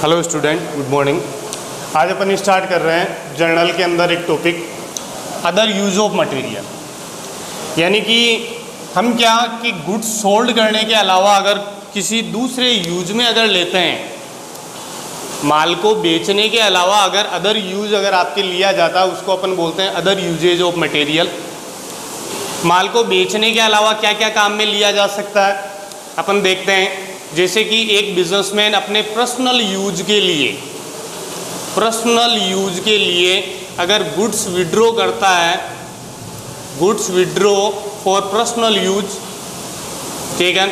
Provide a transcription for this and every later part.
Hello student, good morning. आज अपन start कर रहे हैं जर्नल के अंदर एक topic other use of material. यानी कि हम क्या कि गुड्स सोल्ड करने के अलावा अगर किसी दूसरे यूज में अगर लेते हैं, माल को बेचने के अलावा अगर अदर यूज अगर आपके लिया जाता है उसको अपन बोलते हैं अदर यूजेज ऑफ मटेरियल। माल को बेचने के अलावा क्या क्या काम में लिया जा सकता है अपन देखते हैं। जैसे कि एक बिजनेसमैन अपने पर्सनल यूज के लिए अगर गुड्स विड्रॉ करता है, goods withdraw for personal use, ठीक है,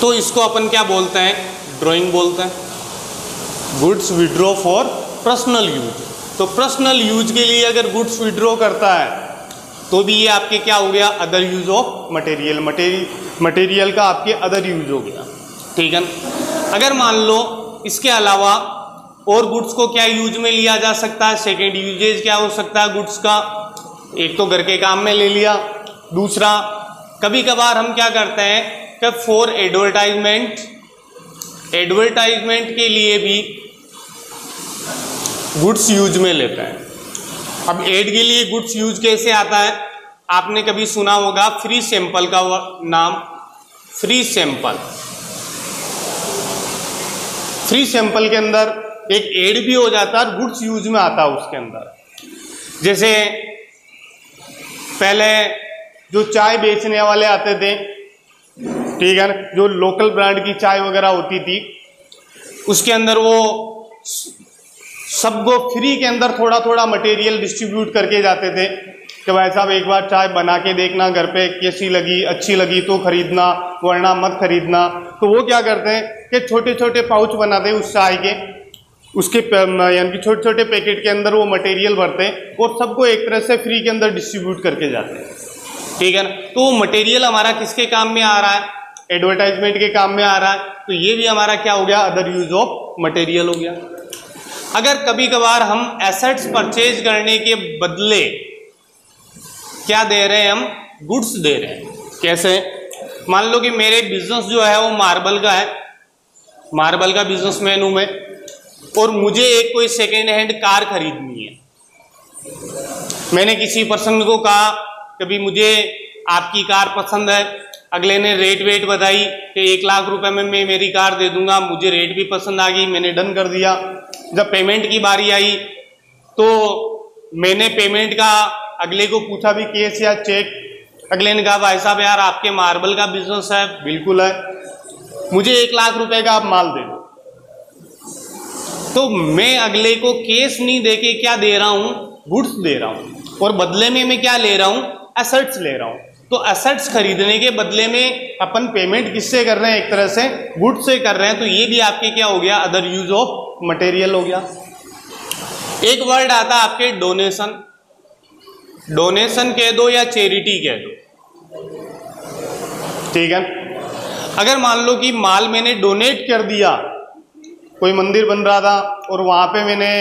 तो इसको अपन क्या बोलते हैं, ड्राइंग बोलते हैं। Goods withdraw for personal use, तो पर्सनल यूज के लिए अगर गुड्स विड्रॉ करता है तो भी ये आपके क्या हो गया, other use of material. Material का आपके अदर यूज हो गया, ठीक है। अगर मान लो इसके अलावा और गुड्स को क्या यूज में लिया जा सकता है, सेकेंड यूजेज क्या हो सकता है गुड्स का, एक तो घर के काम में ले लिया, दूसरा कभी कभार हम क्या करते हैं कि फॉर एडवर्टाइजमेंट के लिए भी गुड्स यूज में लेते हैं। अब एड के लिए गुड्स यूज कैसे आता है, आपने कभी सुना होगा फ्री सैंपल का नाम। फ्री सैंपल के अंदर एक एड भी हो जाता है और गुड्स यूज में आता है उसके अंदर। जैसे पहले जो चाय बेचने वाले आते थे, ठीक है, जो लोकल ब्रांड की चाय वगैरह होती थी, उसके अंदर वो सबको फ्री के अंदर थोड़ा थोड़ा मटेरियल डिस्ट्रीब्यूट करके जाते थे कि भाई साहब एक बार चाय बना के देखना, घर पे कैसी लगी, अच्छी लगी तो खरीदना, वरना मत खरीदना। तो वो क्या करते हैं कि छोटे छोटे पाउच बनाते हैं उस चाय के, उसके यानी कि छोटे छोटे पैकेट के अंदर वो मटेरियल भरते हैं और सबको एक तरह से फ्री के अंदर डिस्ट्रीब्यूट करके जाते हैं, ठीक है ना। तो वो मटेरियल हमारा किसके काम में आ रहा है, एडवर्टाइजमेंट के काम में आ रहा है। तो ये भी हमारा क्या हो गया, अदर यूज ऑफ मटेरियल हो गया। अगर कभी कभार हम एसेट्स परचेज करने के बदले क्या दे रहे हैं, हम गुड्स दे रहे हैं। कैसे, मान लो कि मेरे बिजनेस जो है वो मार्बल का है, मार्बल का बिजनेसमैन हूं मैं, और मुझे एक कोई सेकेंड हैंड कार खरीदनी है। मैंने किसी पर्सन को कहा कभी मुझे आपकी कार पसंद है, अगले ने रेट वेट बताई कि 1 लाख रुपए में मैं मेरी कार दे दूंगा। मुझे रेट भी पसंद आ गई, मैंने डन कर दिया। जब पेमेंट की बारी आई तो मैंने पेमेंट का अगले को पूछा भी कैश या चेक। अगले ने कहा भाई साहब यार आपके मार्बल का बिजनेस है, बिल्कुल है, मुझे 1 लाख रुपए का आप माल दे दो। तो मैं अगले को कैश नहीं देके क्या दे रहा हूं, गुड्स दे रहा हूं, और बदले में मैं क्या ले रहा हूं, एसेट्स ले रहा हूं। तो एसेट्स खरीदने के बदले में अपन पेमेंट किससे कर रहे हैं, एक तरह से गुड्स से कर रहे हैं। तो ये भी आपके क्या हो गया, अदर यूज ऑफ मटेरियल हो गया। एक वर्ड आता है आपके डोनेशन। डोनेशन कह दो या चैरिटी कह दो, ठीक है। अगर मान लो कि माल मैंने डोनेट कर दिया, कोई मंदिर बन रहा था और वहां पे मैंने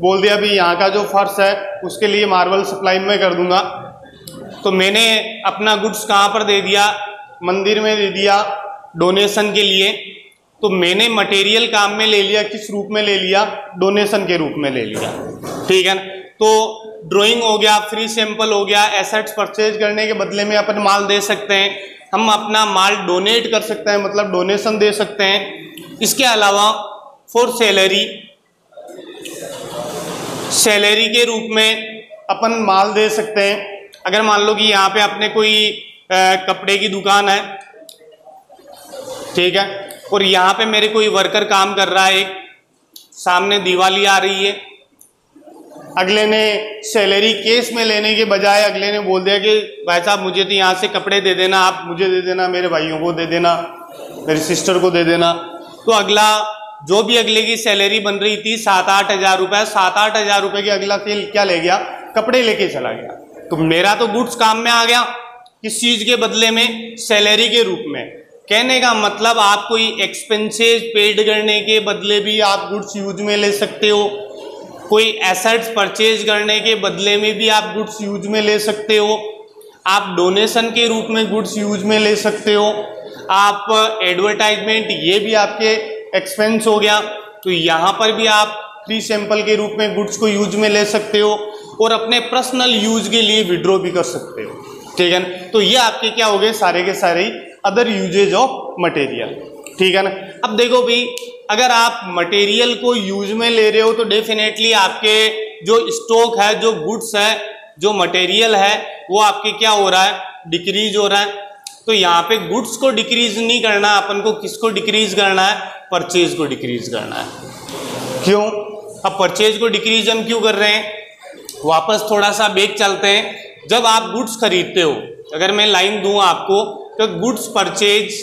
बोल दिया भी यहाँ का जो फर्श है उसके लिए मार्बल सप्लाई में कर दूंगा, तो मैंने अपना गुड्स कहाँ पर दे दिया, मंदिर में दे दिया डोनेशन के लिए। तो मैंने मटेरियल काम में ले लिया, किस रूप में ले लिया, डोनेशन के रूप में ले लिया, ठीक है। तो ड्राइंग हो गया, फ्री सैंपल हो गया, एसेट्स परचेज करने के बदले में अपन माल दे सकते हैं, हम अपना माल डोनेट कर सकते हैं, मतलब डोनेशन दे सकते हैं। इसके अलावा फॉर सैलरी के रूप में अपन माल दे सकते हैं। अगर मान लो कि यहाँ पे अपने कोई कपड़े की दुकान है, ठीक है, और यहाँ पे मेरे कोई वर्कर काम कर रहा है, एक सामने दिवाली आ रही है, अगले ने सैलरी केस में लेने के बजाय अगले ने बोल दिया कि भाई साहब मुझे तो यहाँ से कपड़े दे देना, आप मुझे दे देना, मेरे भाइयों को दे देना, मेरी सिस्टर को दे देना। तो अगला जो भी अगले की सैलरी बन रही थी 7-8 हज़ार रुपये, 7-8 हज़ार रुपये की अगला क्या ले गया, कपड़े लेके चला गया। तो मेरा तो गुड्स काम में आ गया, किस चीज के बदले में, सैलरी के रूप में। कहने का मतलब आप कोई एक्सपेंसेस पेड करने के बदले भी आप गुड्स यूज में ले सकते हो, कोई एसेट्स परचेज करने के बदले में भी आप गुड्स यूज में ले सकते हो, आप डोनेशन के रूप में गुड्स यूज में ले सकते हो, आप एडवर्टाइजमेंट ये भी आपके एक्सपेंस हो गया, तो यहाँ पर भी आप फ्री सैंपल के रूप में गुड्स को यूज में ले सकते हो और अपने पर्सनल यूज के लिए विड्रॉ भी कर सकते हो, ठीक है ना। तो ये आपके क्या हो गए, सारे के सारे अदर यूजेज ऑफ मटेरियल, ठीक है ना। अब देखो भाई, अगर आप मटेरियल को यूज में ले रहे हो तो डेफिनेटली आपके जो स्टॉक है, जो गुड्स है, जो मटेरियल है, वो आपके क्या हो रहा है, डिक्रीज हो रहा है। तो यहाँ पे गुड्स को डिक्रीज नहीं करना, अपन को किसको डिक्रीज करना है, परचेज को डिक्रीज करना है। क्यों? अब परचेज को डिक्रीज हम क्यों कर रहे हैं, वापस थोड़ा सा बैक चलते हैं। जब आप गुड्स खरीदते हो, अगर मैं लाइन दूं आपको, तो गुड्स परचेज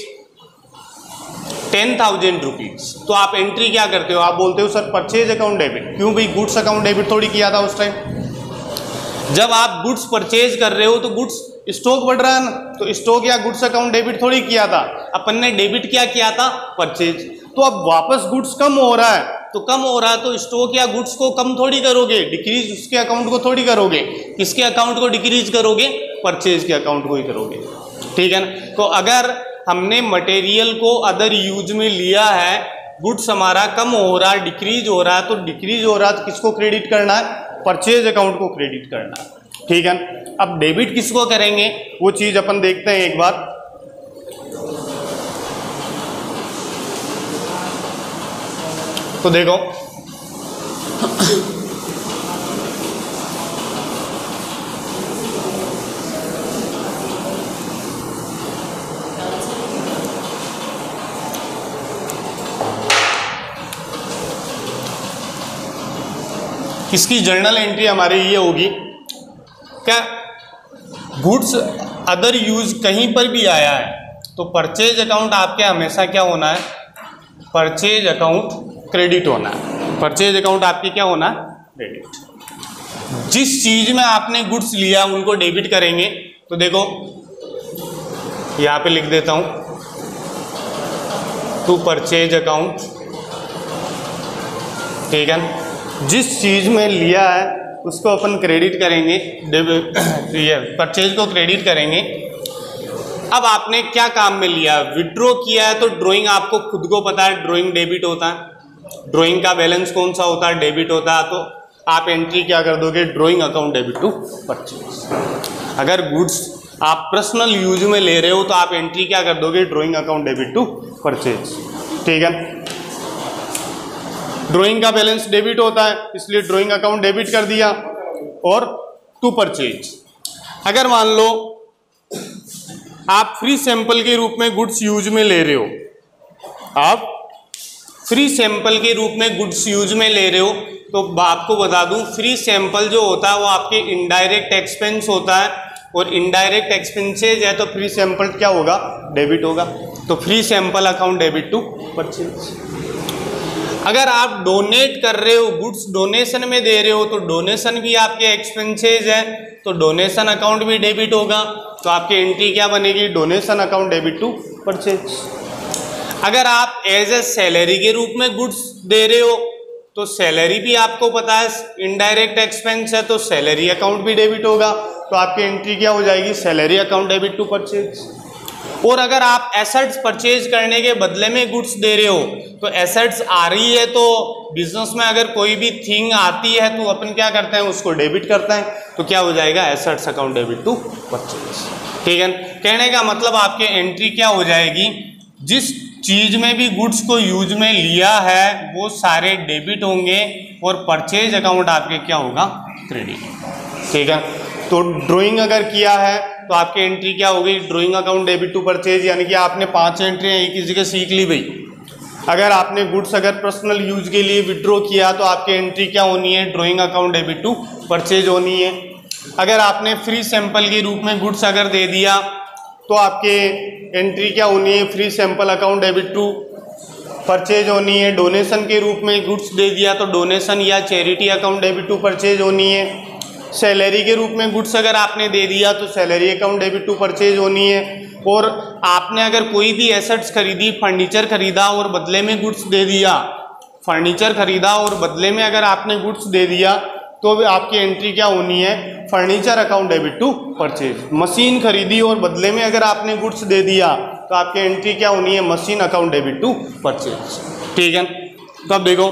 10,000 रुपीज, तो आप एंट्री क्या करते हो, आप बोलते हो सर परचेज अकाउंट डेबिट। क्यों भाई, गुड्स अकाउंट डेबिट थोड़ी किया था उस टाइम। जब आप गुड्स परचेज कर रहे हो तो गुड्स स्टॉक बढ़ रहा है ना, तो स्टॉक या गुड्स अकाउंट डेबिट थोड़ी किया था, अपन ने डेबिट क्या किया था, परचेज। तो अब वापस गुड्स कम हो रहा है, तो कम हो रहा है तो स्टॉक या गुड्स को कम थोड़ी करोगे, डिक्रीज उसके अकाउंट को थोड़ी करोगे। किसके अकाउंट को डिक्रीज करोगे, परचेज के अकाउंट को ही करोगे, ठीक है ना। तो अगर हमने मटेरियल को अदर यूज में लिया है, गुड्स हमारा कम हो रहा है, डिक्रीज हो रहा है, तो डिक्रीज हो रहा है तो किसको क्रेडिट करना है, परचेज अकाउंट को क्रेडिट करना है, ठीक है। अब डेबिट किसको करेंगे, वो चीज अपन देखते हैं एक बार। तो देखो, इसकी जर्नल एंट्री हमारी ये होगी, क्या गुड्स अदर यूज कहीं पर भी आया है तो परचेज अकाउंट आपके हमेशा क्या होना है, परचेज अकाउंट क्रेडिट होना है। परचेज अकाउंट आपके क्या होना है, क्रेडिट। जिस चीज में आपने गुड्स लिया उनको डेबिट करेंगे। तो देखो यहां पे लिख देता हूं, टू परचेज अकाउंट, ठीक है। जिस चीज में लिया है उसको अपन क्रेडिट करेंगे, परचेज को क्रेडिट करेंगे। अब आपने क्या काम में लिया, विड्रॉ किया है, तो ड्राइंग आपको खुद को पता है, ड्राइंग डेबिट होता है। ड्राइंग का बैलेंस कौन सा होता है, डेबिट होता है। तो आप एंट्री क्या कर दोगे, drawing account debit to purchase. अगर गुड्स आप पर्सनल यूज में ले रहे हो तो आप एंट्री क्या कर दोगे, drawing account debit to purchase, ठीक है। ड्राइंग का बैलेंस डेबिट होता है, इसलिए ड्राइंग अकाउंट डेबिट कर दिया और टू परचेज। अगर मान लो आप फ्री सैंपल के रूप में गुड्स यूज में ले रहे हो, आप फ्री सैंपल के रूप में गुड्स यूज में ले रहे हो, तो आपको बता दूं फ्री सैंपल जो होता है वो आपके इनडायरेक्ट एक्सपेंस होता है, और इनडायरेक्ट एक्सपेंसेज है तो फ्री सैंपल क्या होगा, डेबिट होगा। तो free sample account debit to purchase. अगर आप डोनेट कर रहे हो, गुड्स डोनेशन में दे रहे हो, तो डोनेशन भी आपके एक्सपेंसेज है, तो डोनेशन अकाउंट भी डेबिट होगा। तो आपकी एंट्री क्या बनेगी, donation account debit to purchase. अगर आप एज ए सैलरी के रूप में गुड्स दे रहे हो तो सैलरी भी आपको पता है इनडायरेक्ट एक्सपेंस है, तो सैलरी अकाउंट भी डेबिट होगा। तो आपकी एंट्री क्या हो जाएगी, salary account debit to purchase. और अगर आप एसेट्स परचेज करने के बदले में गुड्स दे रहे हो, तो एसेट्स आ रही है, तो बिजनेस में अगर कोई भी थिंग आती है तो अपन क्या करते हैं, उसको डेबिट करते हैं। तो क्या हो जाएगा, assets account debit to purchase, ठीक है। कहने का मतलब आपके एंट्री क्या हो जाएगी, जिस चीज में भी गुड्स को यूज में लिया है वो सारे डेबिट होंगे और परचेज अकाउंट आपके क्या होगा, क्रेडिट, ठीक है। तो ड्राइंग अगर किया है तो आपकी एंट्री क्या होगी, drawing account debit to purchase, यानी कि आपने 5 एंट्रियां एक ही जगह सीख ली भाई। अगर आपने गुड्स अगर पर्सनल यूज के लिए विड्रॉ किया तो आपकी एंट्री क्या होनी है, drawing account debit to purchase होनी है। अगर आपने फ्री सैंपल के रूप में गुड्स अगर दे दिया तो आपके एंट्री क्या होनी है, free sample account debit to purchase होनी है। डोनेशन के रूप में गुड्स दे दिया तो डोनेशन या charity account debit to purchase होनी है। सैलरी के रूप में गुड्स अगर आपने दे दिया तो salary account debit to purchase होनी है। और आपने अगर कोई भी एसेट्स खरीदी, फर्नीचर खरीदा और बदले में गुड्स दे दिया, फर्नीचर खरीदा और बदले में अगर आपने गुड्स दे दिया तो आपकी एंट्री क्या होनी है, furniture account debit to purchase. Machine खरीदी और बदले में अगर आपने गुड्स दे दिया तो आपकी एंट्री क्या होनी है, machine account debit to purchase, ठीक है। तो अब देखो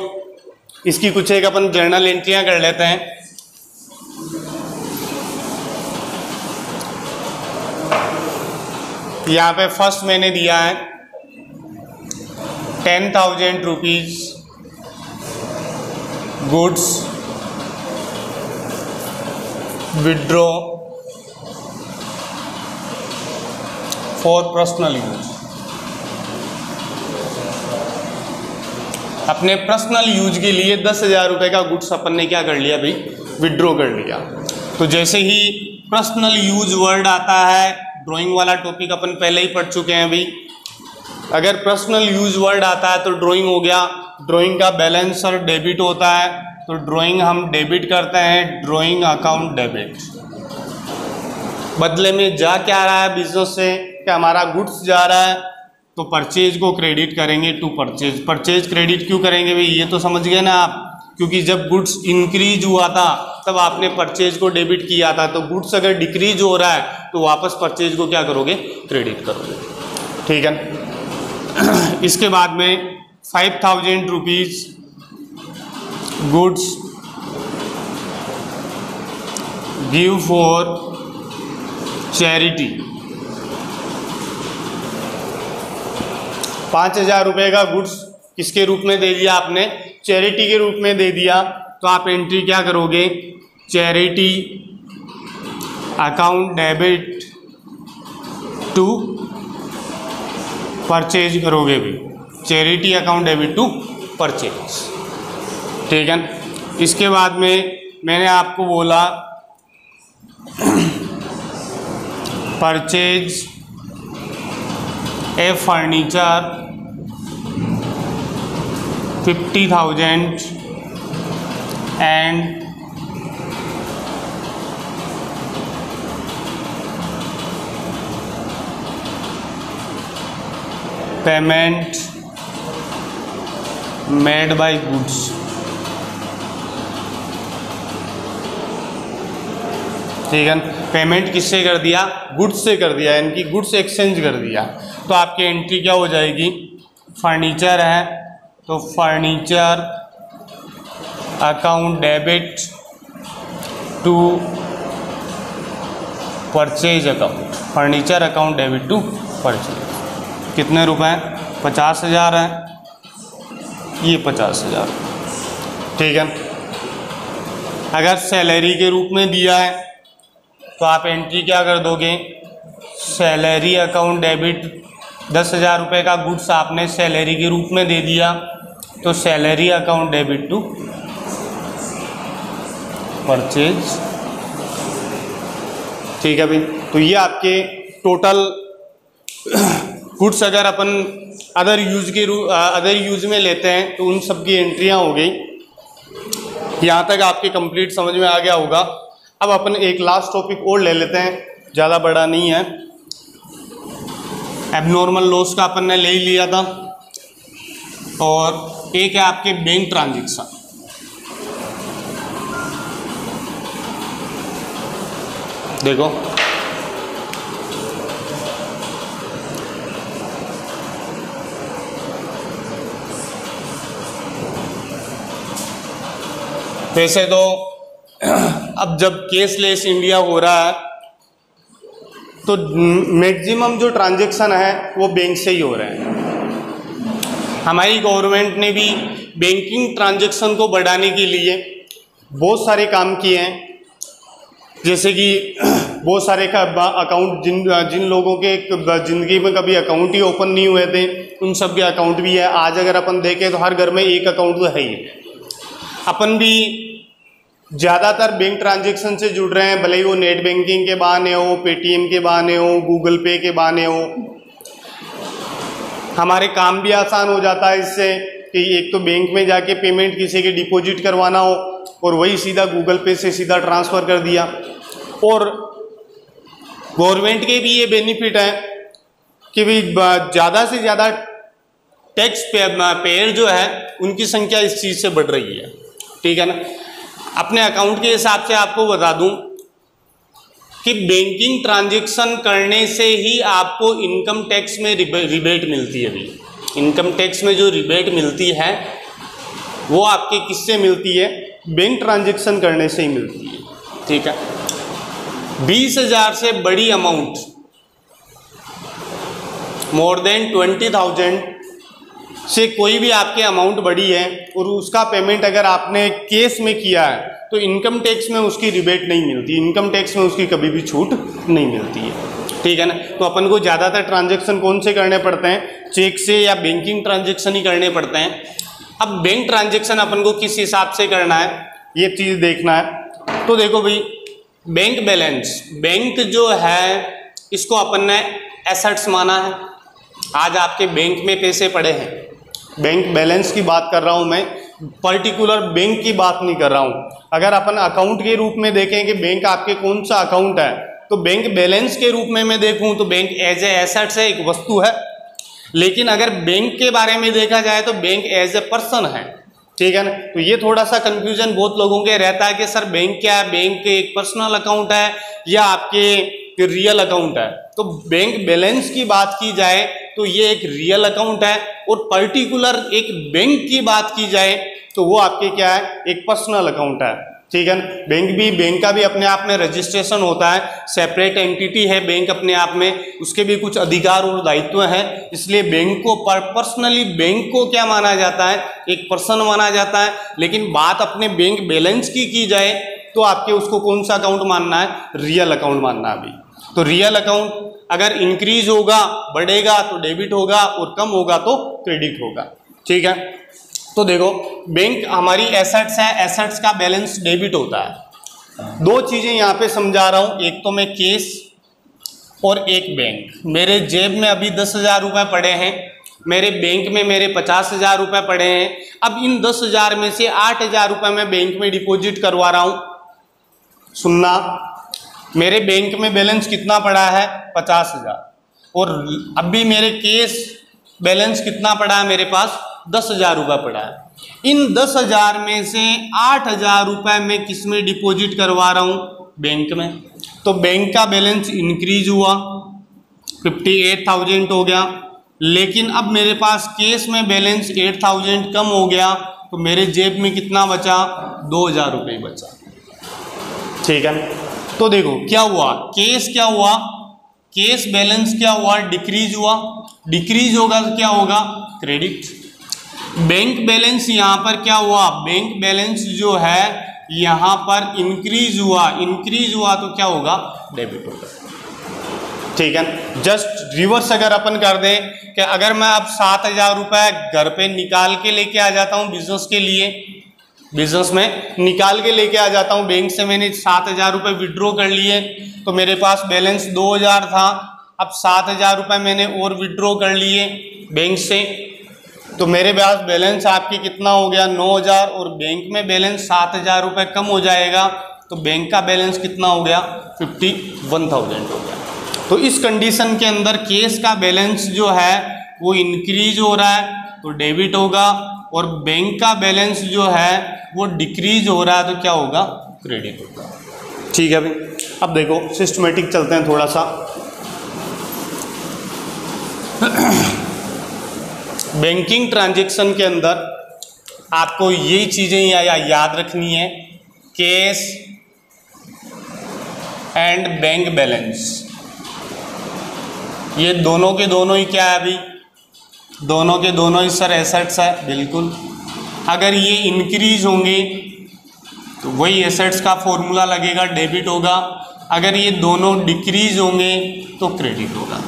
इसकी कुछ एक अपन जर्नल एंट्रियां कर लेते हैं। यहाँ पे फर्स्ट मैंने दिया है 10,000 rupees goods withdraw for personal use. अपने पर्सनल यूज के लिए 10,000 रुपये का गुड्स अपन ने क्या कर लिया भाई, विड्रॉ कर लिया। तो जैसे ही पर्सनल यूज वर्ड आता है, ड्राइंग वाला टॉपिक अपन पहले ही पढ़ चुके हैं भाई, अगर पर्सनल यूज वर्ड आता है तो ड्राइंग हो गया, ड्राइंग का बैलेंस और डेबिट होता है, तो ड्राइंग हम डेबिट करते हैं, ड्राइंग अकाउंट डेबिट। बदले में जा क्या रहा है बिजनेस से, कि हमारा गुड्स जा रहा है तो परचेज को क्रेडिट करेंगे टू परचेज। परचेज क्रेडिट क्यों करेंगे भाई, ये तो समझ गए ना आप, क्योंकि जब गुड्स इंक्रीज हुआ था तब आपने परचेज को डेबिट किया था, तो गुड्स अगर डिक्रीज हो रहा है तो वापस परचेज को क्या करोगे, क्रेडिट करोगे। ठीक है। इसके बाद में 5,000 rupees goods give for charity. 5,000 रुपये का गुड्स किसके रूप में दे दिया आपने, चैरिटी के रूप में दे दिया। तो आप एंट्री क्या करोगे, charity account debit to purchase करोगे भी, charity account debit to purchase. ठीक है। इसके बाद में मैंने आपको बोला purchase a furniture 50,000 and payment made by goods. ठीक है। पेमेंट किससे कर दिया, गुड्स से कर दिया, यानी कि गुड्स एक्सचेंज कर दिया। तो आपकी एंट्री क्या हो जाएगी, फर्नीचर है तो furniture account debit to purchase account, furniture account debit to purchase. कितने रुपए, 50,000 है, ये 50,000। ठीक है। अगर सैलरी के रूप में दिया है तो आप एंट्री क्या कर दोगे, सैलरी अकाउंट डेबिट 10,000 रुपये का गुड्स आपने सैलरी के रूप में दे दिया, तो salary account debit to purchase. ठीक है भाई। तो ये आपके टोटल गुड्स अगर अपन अदर यूज में लेते हैं तो उन सब की एंट्रियां हो गई। यहाँ तक आपके कंप्लीट समझ में आ गया होगा। अब अपन एक लास्ट टॉपिक और ले लेते हैं, ज़्यादा बड़ा नहीं है। एबनॉर्मल लॉस का अपन ने ले ही लिया था, और एक है आपके बैंक ट्रांजैक्शन। देखो वैसे तो अब जब कैशलेस इंडिया हो रहा है तो मैक्सिमम जो ट्रांजैक्शन है वो बैंक से ही हो रहे हैं। हमारी गवर्नमेंट ने भी बैंकिंग ट्रांजैक्शन को बढ़ाने के लिए बहुत सारे काम किए हैं, जैसे कि बहुत सारे अकाउंट जिन लोगों के ज़िंदगी में कभी अकाउंट ही ओपन नहीं हुए थे उन सब के अकाउंट भी है। आज अगर अपन देखें तो हर घर में एक अकाउंट तो है ही। अपन भी ज़्यादातर बैंक ट्रांजैक्शन से जुड़ रहे हैं, भले ही वो नेट बैंकिंग के बहाने हो, पेटीएम के बहाने हो, गूगल पे के बहाने हो। हमारे काम भी आसान हो जाता है इससे कि एक तो बैंक में जाके पेमेंट किसी के डिपॉजिट करवाना हो और वही सीधा गूगल पे से सीधा ट्रांसफ़र कर दिया। और गवर्नमेंट के भी ये बेनिफिट है कि भी ज़्यादा से ज़्यादा टैक्स पेयर जो है उनकी संख्या इस चीज़ से बढ़ रही है। ठीक है ना। अपने अकाउंट के हिसाब से आपको बता दूं कि बैंकिंग ट्रांजैक्शन करने से ही आपको इनकम टैक्स में रिबेट मिलती है अभी। इनकम टैक्स में जो रिबेट मिलती है वो आपके किससे मिलती है? बैंक ट्रांजैक्शन करने से ही मिलती है। ठीक है, 20,000 से बड़ी अमाउंट, मोर देन 20,000 से कोई भी आपके अमाउंट बड़ी है और उसका पेमेंट अगर आपने केस में किया है तो इनकम टैक्स में उसकी रिबेट नहीं मिलती, इनकम टैक्स में उसकी कभी भी छूट नहीं मिलती है। ठीक है ना। तो अपन को ज़्यादातर ट्रांजैक्शन कौन से करने पड़ते हैं? चेक से या बैंकिंग ट्रांजैक्शन ही करने पड़ते हैं। अब बैंक ट्रांजैक्शन अपन को किस हिसाब से करना है ये चीज़ देखना है। तो देखो भाई, बैंक बैलेंस, बैंक जो है इसको अपन ने एसेट्स माना है। आज आपके बैंक में पैसे पड़े हैं, बैंक बैलेंस की बात कर रहा हूँ मैं, पर्टिकुलर बैंक की बात नहीं कर रहा हूँ। अगर अपन अकाउंट के रूप में देखें कि बैंक आपके कौन सा अकाउंट है, तो बैंक बैलेंस के रूप में मैं देखूँ तो बैंक एज ए एसेट्स है, एक वस्तु है। लेकिन अगर बैंक के बारे में देखा जाए तो बैंक एज ए पर्सन है। ठीक है ना। तो ये थोड़ा सा कंफ्यूजन बहुत लोगों के रहता है कि सर बैंक क्या है, बैंक एक पर्सनल अकाउंट है या आपके रियल अकाउंट है। तो बैंक बैलेंस की बात की जाए तो ये एक रियल अकाउंट है, और पर्टिकुलर एक बैंक की बात की जाए तो वो आपके क्या है, एक पर्सनल अकाउंट है। ठीक है ना। बैंक का भी अपने आप में रजिस्ट्रेशन होता है, सेपरेट एंटिटी है बैंक अपने आप में, उसके भी कुछ अधिकार और दायित्व हैं। इसलिए बैंक को पर्सनली बैंक को क्या माना जाता है, एक पर्सन माना जाता है। लेकिन बात अपने बैंक बैलेंस की जाए तो आपके उसको कौन सा अकाउंट मानना है, रियल अकाउंट मानना है अभी। तो रियल अकाउंट अगर इंक्रीज होगा, बढ़ेगा तो डेबिट होगा, और कम होगा तो क्रेडिट होगा। ठीक है। तो देखो, बैंक हमारी एसेट्स है, एसेट्स का बैलेंस डेबिट होता है। दो चीज़ें यहाँ पे समझा रहा हूँ, एक तो मैं केस और एक बैंक। मेरे जेब में अभी 10,000 रुपये पड़े हैं, मेरे बैंक में मेरे 50,000 रुपये पड़े हैं। अब इन 10,000 में से 8,000 रुपये मैं बैंक में डिपॉजिट करवा रहा हूँ। सुनना, मेरे बैंक में बैलेंस कितना पड़ा है, 50,000, और अभी मेरे केस बैलेंस कितना पड़ा है, मेरे पास 10,000 रुपये पड़ा है। इन 10,000 में से 8,000 रुपये मैं किस में डिपॉजिट करवा रहा हूँ, बैंक में। तो बैंक का बैलेंस इंक्रीज हुआ, 58,000 हो गया। लेकिन अब मेरे पास केस में बैलेंस 8,000 कम हो गया, तो मेरे जेब में कितना बचा, 2,000 रुपये बचा। ठीक है। तो देखो क्या हुआ, केस क्या हुआ, केस बैलेंस क्या हुआ, डिक्रीज हुआ। डिक्रीज होगा तो क्या होगा, क्रेडिट। बैंक बैलेंस यहाँ पर क्या हुआ, बैंक बैलेंस जो है यहाँ पर इंक्रीज हुआ, इंक्रीज हुआ तो क्या होगा, डेबिट होगा। ठीक है। जस्ट रिवर्स अगर अपन कर दें कि अगर मैं अब 7,000 रुपये घर पे निकाल के लेके आ जाता हूँ बिजनेस के लिए, बिजनेस में निकाल के लेके आ जाता हूँ, बैंक से मैंने 7,000 रुपये विड्रॉ कर लिए, तो मेरे पास बैलेंस 2,000 था। अब 7,000 रुपये मैंने और विड्रॉ कर लिए बैंक से, तो मेरे पास बैलेंस आपके कितना हो गया, 9,000, और बैंक में बैलेंस 7,000 रुपये कम हो जाएगा, तो बैंक का बैलेंस कितना हो गया, 51,000 हो गया। तो इस कंडीशन के अंदर केस का बैलेंस जो है वो इंक्रीज हो रहा है तो डेबिट होगा, और बैंक का बैलेंस जो है वो डिक्रीज हो रहा है तो क्या होगा, क्रेडिट होगा। ठीक है भाई। अब देखो सिस्टमेटिक चलते हैं थोड़ा सा। बैंकिंग ट्रांजैक्शन के अंदर आपको यही चीज़ें याद रखनी है, केस एंड बैंक बैलेंस, ये दोनों के दोनों ही क्या है अभी, दोनों के दोनों ही सर एसेट्स है, बिल्कुल। अगर ये इंक्रीज होंगे तो वही एसेट्स का फॉर्मूला लगेगा, डेबिट होगा। अगर ये दोनों डिक्रीज होंगे तो क्रेडिट होगा।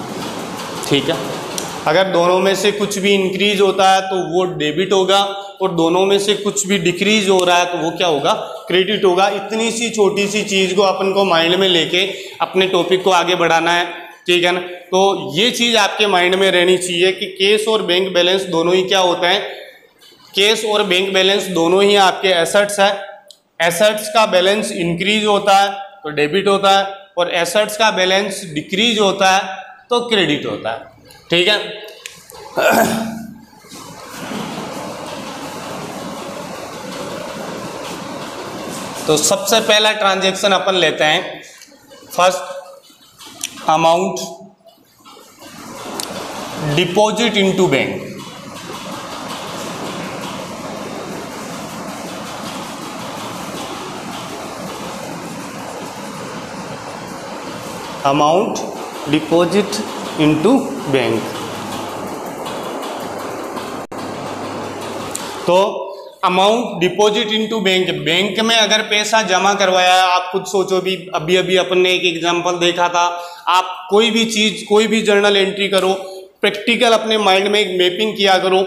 ठीक है। अगर दोनों में से कुछ भी इंक्रीज होता है तो वो डेबिट होगा, और दोनों में से कुछ भी डिक्रीज हो रहा है तो वो क्या होगा, क्रेडिट होगा। इतनी सी छोटी सी चीज़ को अपन को माइंड में लेके अपने टॉपिक को आगे बढ़ाना है। ठीक है ना। तो ये चीज़ आपके माइंड में रहनी चाहिए कि केस और बैंक बैलेंस दोनों ही क्या होते हैं, केस और बैंक बैलेंस दोनों ही आपके एसेट्स है। एसेट्स का बैलेंस इंक्रीज होता है तो डेबिट होता है, और एसेट्स का बैलेंस डिक्रीज होता है तो क्रेडिट होता है। ठीक है। तो सबसे पहला ट्रांजैक्शन अपन लेते हैं, first amount deposit into bank. Amount deposit into bank. तो amount deposit into bank, bank में अगर पैसा जमा करवाया है, आप खुद सोचो भी, अभी अभी अपन ने एक एग्जांपल देखा था, आप कोई भी चीज, कोई भी जर्नल एंट्री करो, प्रैक्टिकल अपने माइंड में एक मैपिंग किया करो,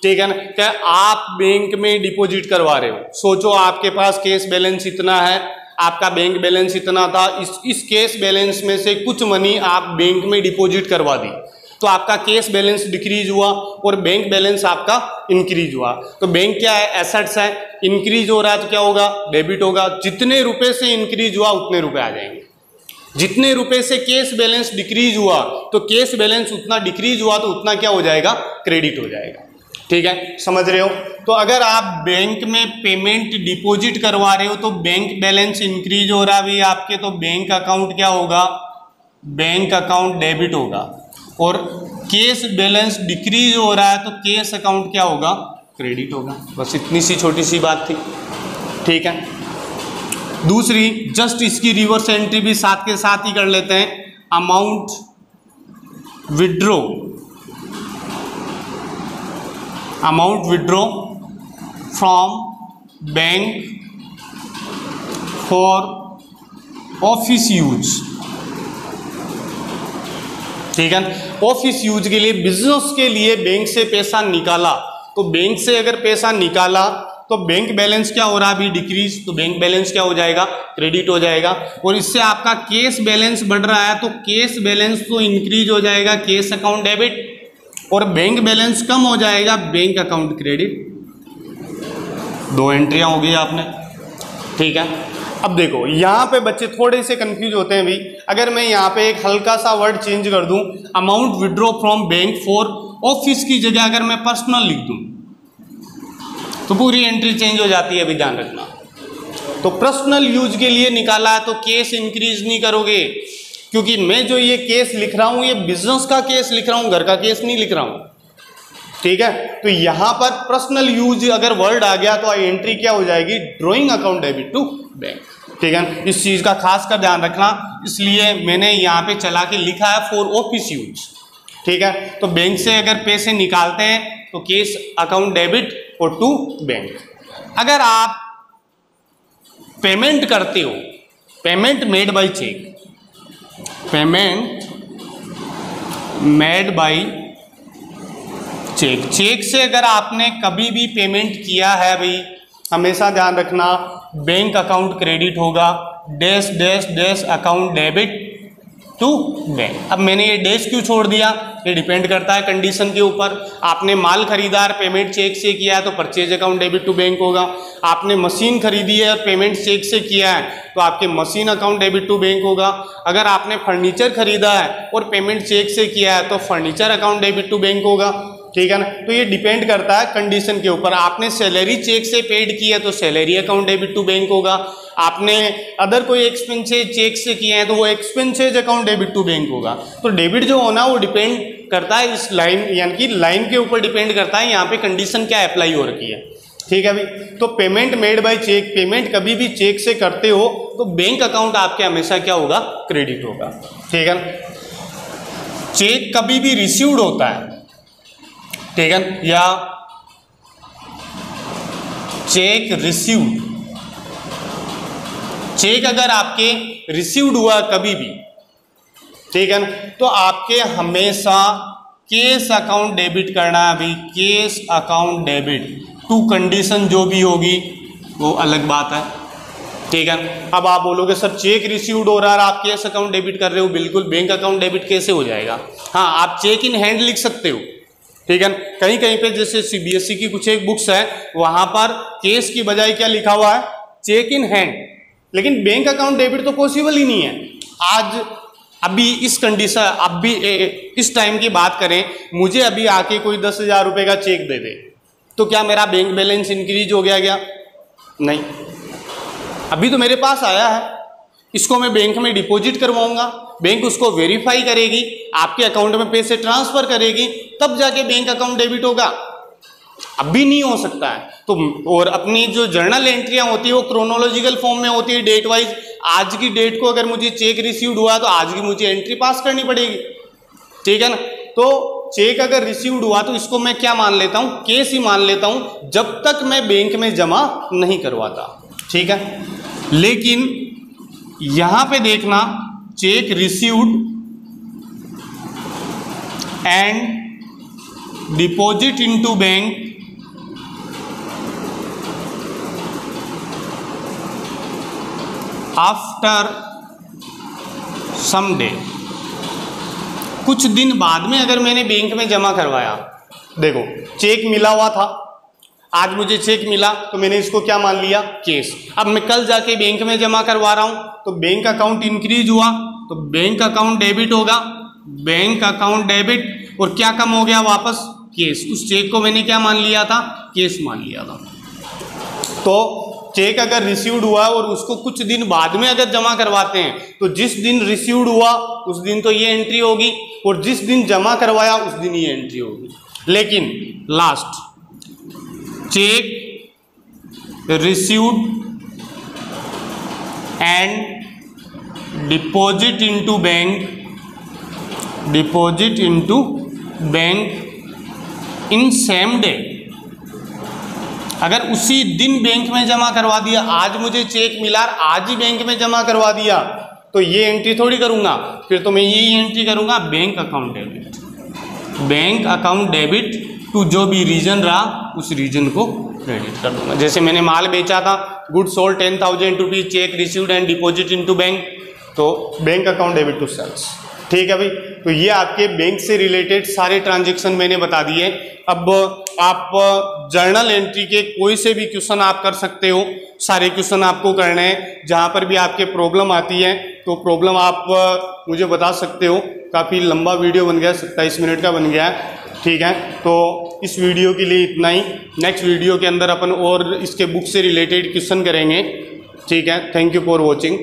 ठीक है ना। क्या आप बैंक में डिपॉजिट करवा रहे हो, सोचो आपके पास कैश बैलेंस इतना है, आपका बैंक बैलेंस इतना था, इस कैश बैलेंस में से कुछ मनी आप बैंक में डिपॉजिट करवा दी, तो आपका कैश बैलेंस डिक्रीज हुआ और बैंक बैलेंस आपका इंक्रीज हुआ। तो बैंक क्या है, एसेट्स है, इंक्रीज हो रहा है तो क्या होगा, डेबिट होगा। जितने रुपए से इंक्रीज हुआ उतने रुपए आ जाएंगे, जितने रुपए से कैश बैलेंस डिक्रीज हुआ तो कैश बैलेंस उतना डिक्रीज हुआ तो उतना क्या हो जाएगा, क्रेडिट हो जाएगा। ठीक है, समझ रहे हो। तो अगर आप बैंक में पेमेंट डिपॉजिट करवा रहे हो तो बैंक बैलेंस इंक्रीज हो रहा है भी आपके, तो बैंक अकाउंट क्या होगा, बैंक अकाउंट डेबिट होगा। और कैश बैलेंस डिक्रीज हो रहा है तो कैश अकाउंट क्या होगा, क्रेडिट होगा। बस इतनी सी छोटी सी बात थी, ठीक है। दूसरी, जस्ट इसकी रिवर्स एंट्री भी साथ के साथ ही कर लेते हैं। Amount withdraw, amount withdraw from bank for office use, ठीक है। ऑफिस यूज के लिए, बिजनेस के लिए बैंक से पैसा निकाला, तो बैंक से अगर पैसा निकाला तो बैंक बैलेंस क्या हो रहा है अभी, डिक्रीज, तो बैंक बैलेंस क्या हो जाएगा, क्रेडिट हो जाएगा। और इससे आपका कैश बैलेंस बढ़ रहा है तो कैश बैलेंस तो इंक्रीज हो जाएगा, कैश अकाउंट डेबिट, और बैंक बैलेंस कम हो जाएगा, बैंक अकाउंट क्रेडिट। दो एंट्रियां हो गई आपने, ठीक है। अब देखो यहाँ पे बच्चे थोड़े से कंफ्यूज होते हैं भी, अगर मैं यहाँ पे एक हल्का सा वर्ड चेंज कर दूं, amount withdraw from bank for office की जगह अगर मैं पर्सनल लिख दूं तो पूरी एंट्री चेंज हो जाती है, अभी ध्यान रखना। तो पर्सनल यूज के लिए निकाला है तो केस इंक्रीज नहीं करोगे, क्योंकि मैं जो ये केस लिख रहा हूं ये बिजनेस का केस लिख रहा हूं, घर का केस नहीं लिख रहा हूं, ठीक है। तो यहां पर पर्सनल यूज अगर वर्ड आ गया तो एंट्री क्या हो जाएगी, drawing account debit to bank, ठीक है। इस चीज का खास कर ध्यान रखना, इसलिए मैंने यहाँ पे चला के लिखा है फॉर ऑफिस यूज, ठीक है। तो बैंक से अगर पैसे निकालते हैं तो केस अकाउंट डेबिट और टू बैंक। अगर आप पेमेंट करते हो, payment made by cheque, payment made by cheque, cheque से अगर आपने कभी भी पेमेंट किया है भाई, हमेशा ध्यान रखना बैंक अकाउंट क्रेडिट होगा, dash dash dash account debit to bank. अब मैंने ये डैश क्यों छोड़ दिया, ये डिपेंड करता है कंडीशन के ऊपर। आपने माल खरीदा है, पेमेंट चेक से किया है तो purchase account debit to bank होगा। आपने मशीन खरीदी है और पेमेंट चेक से किया है तो आपके machine account debit to bank होगा। अगर आपने फर्नीचर खरीदा है और पेमेंट चेक से किया है तो furniture account debit to bank होगा, ठीक है ना। तो ये डिपेंड करता है कंडीशन के ऊपर। आपने सैलरी चेक से पेड की है तो salary account debit to bank होगा। आपने अदर कोई एक्सपेंसेज चेक से किए हैं तो वो expenses account debit to bank होगा। तो डेबिट जो होना वो डिपेंड करता है इस लाइन, यानी कि लाइन के ऊपर डिपेंड करता है यहाँ पे कंडीशन क्या अप्लाई हो रखी है, ठीक है भाई। तो payment made by cheque, payment कभी भी चेक से करते हो तो बैंक अकाउंट आपके हमेशा क्या होगा, क्रेडिट होगा, ठीक है। चेक कभी भी रिसीव्ड होता है, ठीक है, या चेक रिसीव्ड, चेक अगर आपके रिसीव्ड हुआ कभी भी, ठीक है ना, तो आपके हमेशा केस अकाउंट डेबिट करना है भाई, cash account debit to condition जो भी होगी वो अलग बात है, ठीक है। अब आप बोलोगे सर चेक रिसीव्ड हो रहा है आप केस अकाउंट डेबिट कर रहे हो, बिल्कुल बैंक अकाउंट डेबिट कैसे हो जाएगा। हाँ, आप चेक इन हैंड लिख सकते हो, ठीक है। कहीं कहीं पे जैसे सीबीएसई की कुछ एक बुक्स है वहां पर केस की बजाय क्या लिखा हुआ है, चेक इन हैंड, लेकिन बैंक अकाउंट डेबिट तो पॉसिबल ही नहीं है। आज अभी इस कंडीशन, अभी इस टाइम की बात करें, मुझे अभी आके कोई 10,000 रुपये का चेक दे दे तो क्या मेरा बैंक बैलेंस इंक्रीज हो गया क्या? नहीं, अभी तो मेरे पास आया है, इसको मैं बैंक में डिपॉजिट करवाऊंगा, बैंक उसको वेरीफाई करेगी, आपके अकाउंट में पैसे ट्रांसफर करेगी, तब जाके बैंक अकाउंट डेबिट होगा, अभी नहीं हो सकता है। तो और अपनी जो जर्नल एंट्रियां होती है वो क्रोनोलॉजिकल फॉर्म में होती है, डेट वाइज। आज की डेट को अगर मुझे चेक रिसीव्ड हुआ तो आज की मुझे एंट्री पास करनी पड़ेगी, ठीक है ना। तो चेक अगर रिसीव्ड हुआ तो इसको मैं क्या मान लेता हूं, केस ही मान लेता हूं, जब तक मैं बैंक में जमा नहीं करवाता, ठीक है। लेकिन यहां पे देखना, cheque received and deposit into bank after some day, कुछ दिन बाद में अगर मैंने बैंक में जमा करवाया, देखो चेक मिला हुआ था, आज मुझे चेक मिला तो मैंने इसको क्या मान लिया, केस। अब मैं कल जाके बैंक में जमा करवा रहा हूं तो बैंक अकाउंट इंक्रीज हुआ तो बैंक अकाउंट डेबिट होगा, बैंक अकाउंट डेबिट, और क्या कम हो गया वापस, केस। उस चेक को मैंने क्या मान लिया था, केस मान लिया था। तो चेक अगर रिसीव्ड हुआ और उसको कुछ दिन बाद में अगर जमा करवाते हैं तो जिस दिन रिसीव्ड हुआ उस दिन तो ये एंट्री होगी, और जिस दिन जमा करवाया उस दिन ये एंट्री होगी। लेकिन last, check received and deposit into bank in same day, अगर उसी दिन बैंक में जमा करवा दिया, आज मुझे चेक मिला आज ही बैंक में जमा करवा दिया, तो ये एंट्री थोड़ी करूंगा, फिर तो मैं यही एंट्री करूंगा, bank account debit, bank account debit to जो भी रीजन रहा उस रीजन को क्रेडिट कर दूंगा। जैसे मैंने माल बेचा था, good sold 10,000 rupees, cheque received and deposit into bank, तो bank account debit to sales, ठीक है भाई। तो ये आपके बैंक से रिलेटेड सारे ट्रांजेक्शन मैंने बता दिए। अब आप जर्नल एंट्री के कोई से भी क्वेश्चन आप कर सकते हो, सारे क्वेश्चन आपको करने हैं। जहाँ पर भी आपके प्रॉब्लम आती है तो प्रॉब्लम आप मुझे बता सकते हो। काफ़ी लंबा वीडियो बन गया, 27 मिनट का बन गया है, ठीक है। तो इस वीडियो के लिए इतना ही। नेक्स्ट वीडियो के अंदर अपन और इसके बुक से रिलेटेड क्वेश्चन करेंगे, ठीक है। Thank you for watching.